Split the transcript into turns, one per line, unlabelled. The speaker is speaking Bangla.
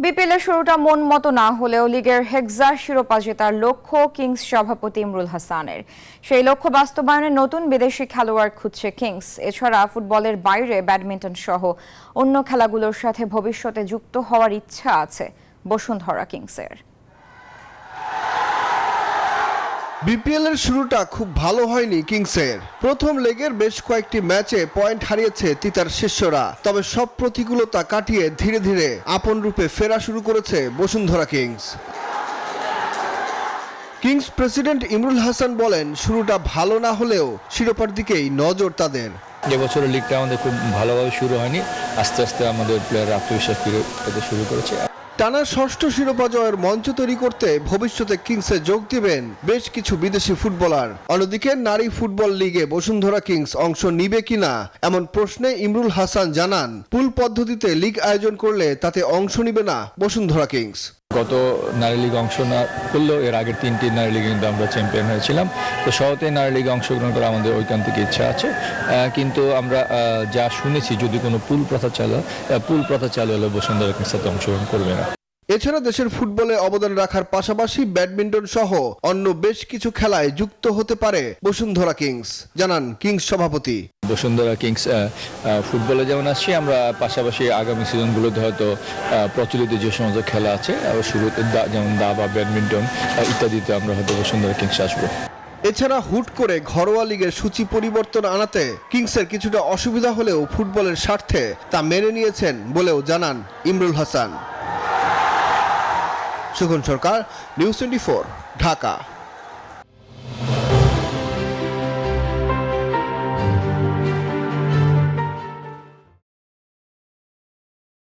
বিপিএলের শুরুটা মন মতো না হলেও লিগের হেক্সা শিরোপা জেতার লক্ষ্য কিংস সভাপতি ইমরুল হাসানের। সেই লক্ষ্য বাস্তবায়নে নতুন বিদেশি খেলোয়াড় খুঁজছে কিংস। এছাড়া ফুটবলের বাইরে ব্যাডমিন্টন সহ অন্য খেলাগুলোর সাথে ভবিষ্যতে যুক্ত হওয়ার ইচ্ছা আছে বসুন্ধরা কিংসের।
বিপিএলের শুরুটা খুব ভালো হয়নি কিংসের। প্রথম লেগের বেশ কয়েকটি ম্যাচে পয়েন্ট হারিয়েছে তিতার শিষ্যরা। তবে সব প্রতিকূলতা কাটিয়ে ধীরে ধীরে আপন রূপে ফেরা শুরু করেছে Bashundhara kings. Kings president Imrul Hasan বলেন, শুরুটা ভালো না হলেও শিরোপার দিকেই নজর তাদের।
এবছরের লিগটা আমাদের খুব ভালোভাবে শুরু হয়নি, আস্তে আস্তে আমাদের প্লেয়ার আত্মবিশ্বাস ফিরে পেতে শুরু করেছে।
টানা ষষ্ঠ শিরোপা জয়ের মঞ্চ তৈরি করতে ভবিষ্যতে কিংসে যোগ দিবেন বেশ কিছু বিদেশি ফুটবলার। অন্যদিকে নারী ফুটবল লিগে বসুন্ধরা কিংস অংশ নিবে কিনা এমন প্রশ্নে ইমরুল হাসান জানান, পুল পদ্ধতিতে লিগ আয়োজন করলে তাতে অংশ নিবে না বসুন্ধরা কিংস।
গত নারী লিগ অংশ না করলেও এর আগের তিনটি নারী লিগে কিন্তু আমরা চ্যাম্পিয়ন হয়েছিলাম। তো সহজে নারী লিগে অংশগ্রহণ করা আমাদের ঐকান্তিক ইচ্ছা আছে, কিন্তু আমরা যা শুনেছি যদি কোনো পুল প্রথা চালু হলে বসুন্ধরা কিংস সাথে অংশগ্রহণ করবে না।
এছাড়া দেশের ফুটবলে অবদান রাখার পাশাপাশি ব্যাডমিন্টন সহ অন্য বেশ কিছু খেলায় যুক্ত হতে পারে বসুন্ধরা কিংস, জানান কিংস সভাপতি।
বসুন্ধরা কিংস ফুটবলে যেমন আসছি, আমরা পাশাপাশি আগামী সিজনগুলোতে হয়তো প্রচলিত যে সমস্ত খেলা আছে শুরুতে যেমন দাবা, ব্যাডমিন্টন ইত্যাদিতে আমরা হয়তো বসুন্ধরা কিংস আসবো।
এছাড়া হুট করে ঘরোয়া লিগের সূচি পরিবর্তন আনাতে কিংসের কিছুটা অসুবিধা হলেও ফুটবলের স্বার্থে তা মেনে নিয়েছেন বলেও জানান ইমরুল হাসান। সুখন সরকার, নিউজ 24, ঢাকা।